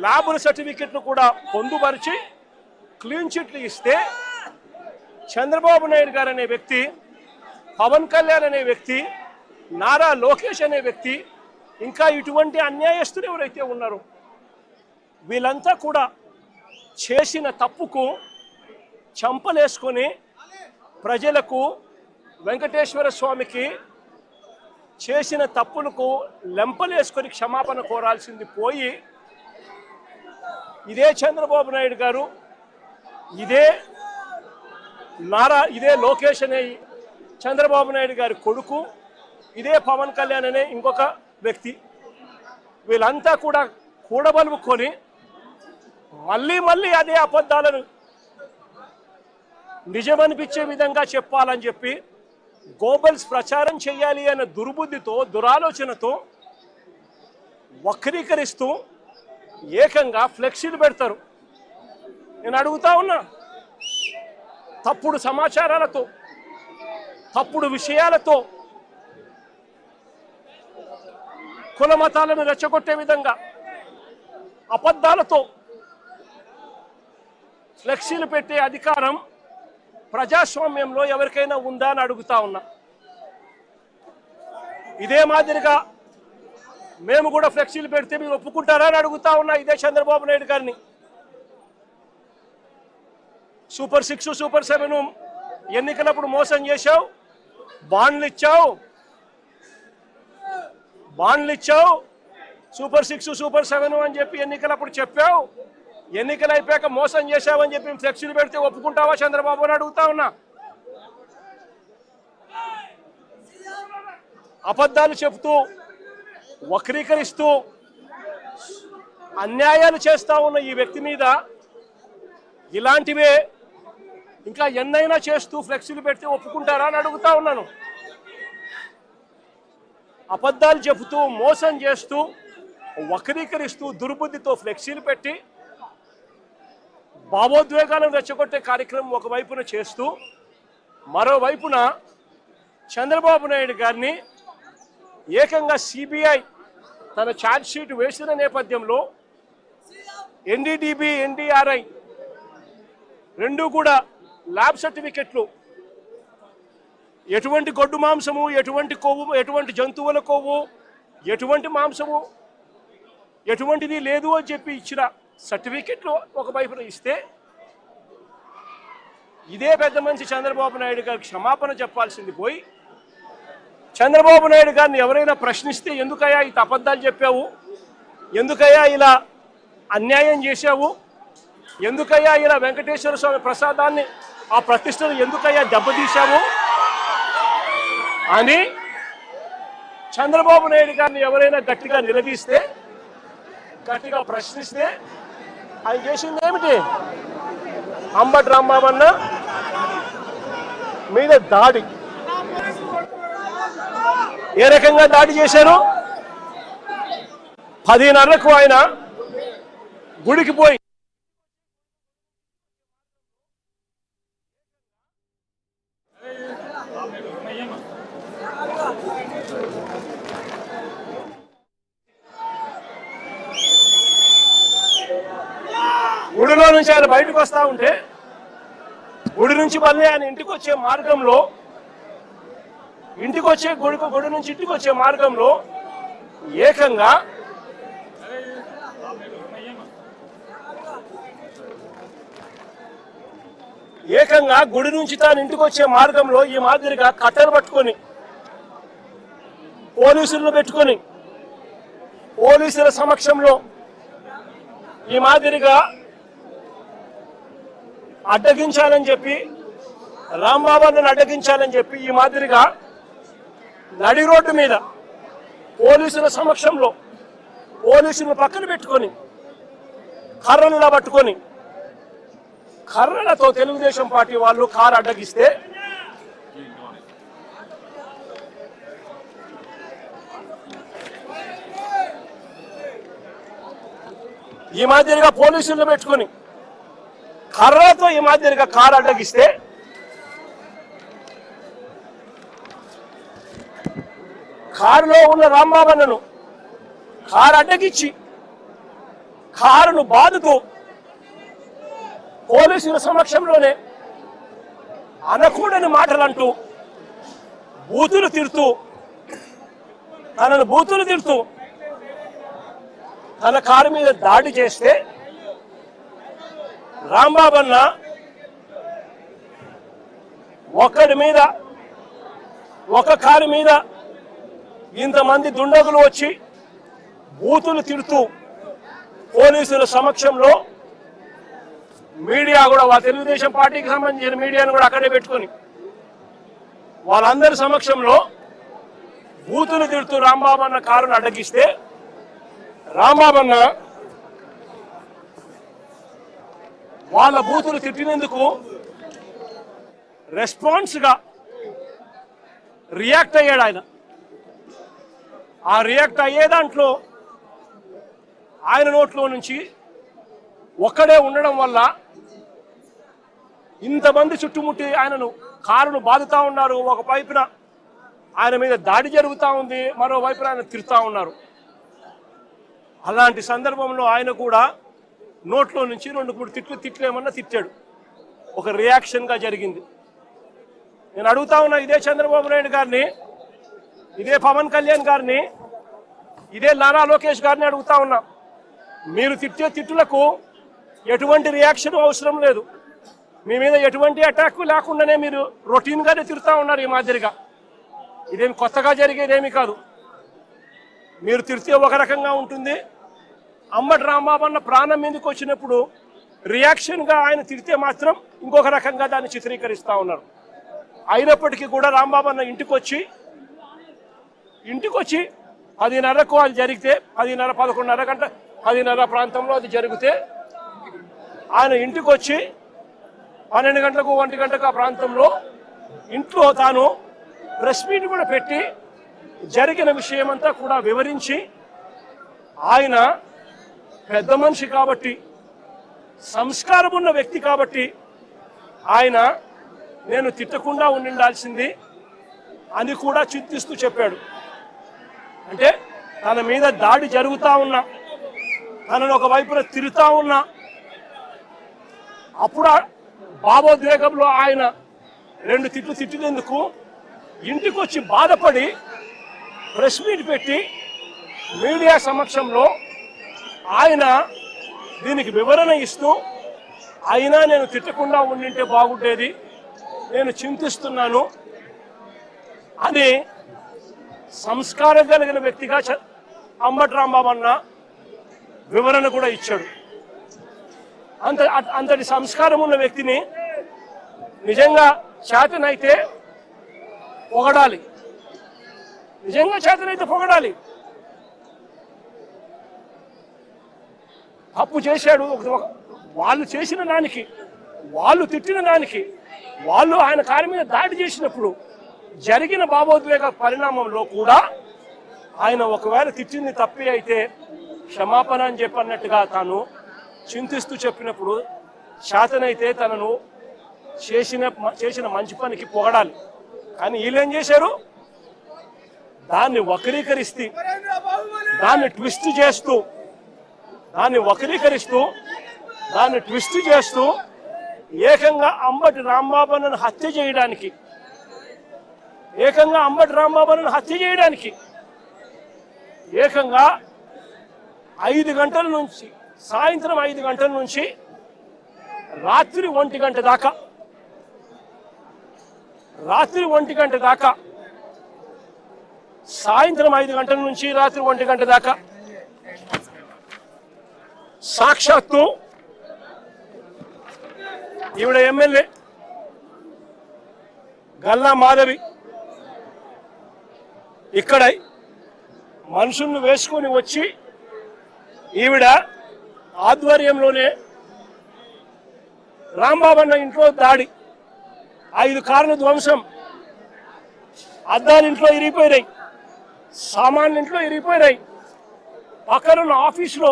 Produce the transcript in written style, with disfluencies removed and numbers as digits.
ల్యాబుల సర్టిఫికెట్లు కూడా పొందుపరిచి క్లీన్ చిట్లు ఇస్తే చంద్రబాబు నాయుడు గారు అనే వ్యక్తి, పవన్ కళ్యాణ్ అనే వ్యక్తి, నారా లోకేష్ అనే వ్యక్తి, ఇంకా ఇటువంటి అన్యాయస్తులు ఎవరైతే ఉన్నారో వీళ్ళంతా కూడా చేసిన తప్పుకు చంపలేసుకొని ప్రజలకు, వెంకటేశ్వర స్వామికి చేసిన తప్పులకు లెంపలేసుకొని క్షమాపణ కోరాల్సింది పోయి ఇదే చంద్రబాబు నాయుడు గారు, ఇదే లోకేష్ అనే చంద్రబాబు నాయుడు గారి కొడుకు, ఇదే పవన్ కళ్యాణ్ అనే ఇంకొక వ్యక్తి, వీళ్ళంతా కూడా కూడబలుపుకొని మళ్ళీ అదే అబద్ధాలను నిజమనిపించే విధంగా చెప్పాలని చెప్పి గోబల్స్ ప్రచారం చేయాలి అనే దుర్బుద్ధితో, దురాలోచనతో వక్రీకరిస్తూ ఏకంగా ఫ్లెక్సీలు పెడతారు. నేను అడుగుతా ఉన్నా, తప్పుడు సమాచారాలతో, తప్పుడు విషయాలతో, కుల మతాలను రెచ్చగొట్టే విధంగా అబద్ధాలతో ఫ్లెక్సీలు పెట్టే అధికారం ప్రజాస్వామ్యంలో ఎవరికైనా ఉందా అని అడుగుతా ఉన్నా. ఇదే మాదిరిగా మేము కూడా ఫ్లెక్సీలు పెడితే మీరు ఒప్పుకుంటారా అని అడుగుతా ఉన్నా ఇదే చంద్రబాబు నాయుడు గారిని. సూపర్ 6, సూపర్ 7 ఎన్నికలప్పుడు మోసం చేశావు, బాండ్లు ఇచ్చావు, సూపర్ 6, సూపర్ 7 అని చెప్పి ఎన్నికలప్పుడు చెప్పావు, ఎన్నికలు అయిపోయాక మోసం చేశావని చెప్పి ఫ్లెక్సీలు పెడితే ఒప్పుకుంటావా చంద్రబాబు అని అడుగుతా ఉన్నా. అబద్ధాలు చెబుతూ, వక్రీకరిస్తూ అన్యాయాలు చేస్తా ఉన్న ఈ వ్యక్తి మీద ఇలాంటివే ఇంకా ఎన్నైనా చేస్తూ ఫ్లెక్సీలు పెడితే ఒప్పుకుంటారా అని అడుగుతా ఉన్నాను. అబద్ధాలు చెబుతూ, మోసం చేస్తూ, వక్రీకరిస్తూ, దుర్బుద్ధితో ఫ్లెక్సీలు పెట్టి భావోద్వేగాలను రెచ్చగొట్టే కార్యక్రమం ఒకవైపున చేస్తూ, మరోవైపున చంద్రబాబు నాయుడు గారిని ఏకంగా సిబిఐ తన ఛార్జ్ షీట్ వేసిన నేపథ్యంలో ఎన్డీడీబీ, ఎన్డీఆర్ఐ రెండు కూడా ల్యాబ్ సర్టిఫికెట్లు ఎటువంటి గొడ్డు మాంసము, ఎటువంటి కొవ్వు, ఎటువంటి జంతువుల కొవ్వు, ఎటువంటి మాంసము, ఎటువంటిది లేదు అని చెప్పి ఇచ్చిన సర్టిఫికెట్లు ఒకవైపున ఇస్తే ఇదే పెద్ద మనిషి చంద్రబాబు నాయుడు గారికి క్షమాపణ చెప్పాల్సింది పోయి చంద్రబాబు నాయుడు గారిని ఎవరైనా ప్రశ్నిస్తే ఎందుకయ్యా ఈ అబద్ధాలు చెప్పావు, ఎందుకయ్యా ఇలా అన్యాయం చేశావు, ఎందుకయ్యా ఇలా వెంకటేశ్వర స్వామి ప్రసాదాన్ని, ఆ ప్రతిష్టను ఎందుకయ్యా దెబ్బతీశావు అని చంద్రబాబు నాయుడు గారిని ఎవరైనా గట్టిగా నిలదీస్తే, గట్టిగా ప్రశ్నిస్తే ఆయన చేసింది ఏమిటి? అంబటి రాంబాబన్న మీద దాడి. ఏ రకంగా దాడి చేశారు? 10:30కు ఆయన గుడికి పోయి గుడిలో నుంచి ఆయన బయటకు వస్తా ఉంటే గుడి నుంచి మళ్ళీ ఆయన ఇంటికి వచ్చే మార్గంలో, గుడి నుంచి ఇంటికి వచ్చే మార్గంలో ఏకంగా గుడి నుంచి తాను ఇంటికి వచ్చే మార్గంలో ఈ మాదిరిగా కట్టెలు పట్టుకొని, పోలీసులను పెట్టుకొని, పోలీసుల సమక్షంలో ఈ మాదిరిగా అడ్డగించాలని చెప్పి, రాంబాబుని అడ్డగించాలని చెప్పి ఈ మాదిరిగా నడి రోడ్డు మీద పోలీసుల సమక్షంలో పోలీసులను పక్కన పెట్టుకొని కర్రలులా పట్టుకొని, కర్రలతో తెలుగుదేశం పార్టీ వాళ్ళు కారు అడ్డగిస్తే ఈ మాదిరిగా పోలీసులను పెట్టుకొని కర్రలతో ఈ మాదిరిగా కారు అడ్డగిస్తే కారులో ఉన్న రాంబాబన్నను కారు అడ్డగించి కారును బాదుతూ పోలీసుల సమక్షంలోనే అనకూడని మాటలంటూ బూతులు తిడుతూ తన కారు మీద దాడి చేస్తే రాంబాబు అన్న ఒక కారు మీద ఇంతమంది దుండగులు వచ్చి బూతులు తిడుతూ పోలీసుల సమక్షంలో మీడియా కూడా తెలుగుదేశం పార్టీకి సంబంధించిన మీడియాను కూడా అక్కడే పెట్టుకొని వాళ్ళందరి సమక్షంలో బూతులు తిడుతూ రాంబాబు అన్న కారును అడ్డగిస్తే రాంబాబు అన్న వాళ్ళ బూతులు తిట్టినందుకు రెస్పాన్స్గా రియాక్ట్ అయ్యాడు ఆయన. ఆ రియాక్ట్ అయ్యే దాంట్లో ఆయన నోట్లో నుంచి ఒక్కడే ఉండడం వల్ల ఇంతమంది చుట్టుముట్టి ఆయనను కారును బాదుతా ఉన్నారు. ఒక వైపున ఆయన మీద దాడి జరుగుతూ ఉంది, మరోవైపున ఆయన తిరుగుతూ ఉన్నారు. అలాంటి సందర్భంలో ఆయన కూడా నోట్లో నుంచి 2-3 తిట్లేమన్నా తిట్టాడు. ఒక రియాక్షన్గా జరిగింది. నేను అడుగుతా ఉన్నా ఇదే చంద్రబాబు నాయుడు గారిని, ఇదే పవన్ కళ్యాణ్ గారిని, ఇదే నారా లోకేష్ గారిని అడుగుతా ఉన్నా, మీరు తిట్టే తిట్టులకు ఎటువంటి రియాక్షన్ అవసరం లేదు. మీ మీద ఎటువంటి అటాక్ లేకుండానే మీరు రొటీన్గానే తిరుగుతూ ఉన్నారు. ఈ మాదిరిగా ఇదేమి కొత్తగా జరిగేదేమీ కాదు. మీరు తిరిగితే ఒక రకంగా ఉంటుంది. అంబటి రాంబాబు అన్న ప్రాణం మీదకి వచ్చినప్పుడు రియాక్షన్గా ఆయన తిరిగితే మాత్రం ఇంకొక రకంగా దాన్ని చిత్రీకరిస్తూ ఉన్నారు. అయినప్పటికీ కూడా రాంబాబు అన్న ఇంటికి వచ్చి 10:30కు అది జరిగితే 10:30 ప్రాంతంలో అది జరిగితే ఆయన ఇంటికి వచ్చి 12 గంటలకు 1 గంటకు ఆ ప్రాంతంలో ఇంట్లో తాను ప్రెస్ మీట్ కూడా పెట్టి జరిగిన విషయమంతా కూడా వివరించి, ఆయన పెద్ద మనిషి కాబట్టి, సంస్కారం ఉన్న వ్యక్తి కాబట్టి ఆయన నేను తిట్టకుండా ఉండాల్సింది అని కూడా చింతిస్తూ చెప్పాడు. అంటే తన మీద దాడి జరుగుతూ ఉన్నా, తనను ఒకవైపున తిరుగుతూ ఉన్నా, అప్పుడు భావోద్వేగంలో ఆయన 2 తిట్లు తిట్టినందుకు ఇంటికి వచ్చి బాధపడి ప్రెస్ మీట్ పెట్టి మీడియా సమక్షంలో ఆయన దీనికి వివరణ ఇస్తూ, అయినా నేను తిట్టకుండా ఉండింటే బాగుండేది, నేను చింతిస్తున్నాను అని సంస్కారం కలిగిన వ్యక్తిగా అంబటి రాంబాబు అన్న వివరణ కూడా ఇచ్చాడు. అంతటి సంస్కారం ఉన్న వ్యక్తిని నిజంగా చేతనైతే పొగడాలి, తప్పు చేశాడు. వాళ్ళు చేసిన దానికి, వాళ్ళు తిట్టిన దానికి, వాళ్ళు ఆయన కారు మీద దాడి చేసినప్పుడు జరిగిన భావోద్వేగ పరిణామంలో కూడా ఆయన ఒకవేళ తిట్టింది తప్పి అయితే క్షమాపణ అని చెప్పన్నట్టుగా తాను చింతిస్తూ చెప్పినప్పుడు శాతనైతే తనను చేసిన మంచి పనికి పొగడాలి. కానీ వీళ్ళేం చేశారు, దాన్ని వక్రీకరిస్తూ, దాన్ని ట్విస్ట్ చేస్తూ ఏకంగా అంబటి రాంబాబును హత్య చేయడానికి, ఏకంగా 5 గంటల నుంచి, సాయంత్రం 5 గంటల నుంచి రాత్రి 1 గంట దాకా, సాయంత్రం 5 గంటల నుంచి రాత్రి 1 గంట దాకా సాక్షాత్తు ఈవిడ ఎమ్మెల్యే గల్లా మాధవి ఇక్కడ మనుషులను వేసుకొని వచ్చి ఈవిడ ఆధ్వర్యంలోనే రాంబాబు అన్న ఇంట్లో దాడి, 5 కార్ల ధ్వంసం, అద్దాలు ఇంట్లో ఇరిగిపోయినాయి, సామాన్లు ఇంట్లో ఇరిగిపోయినాయి, పక్కనున్న ఆఫీసులో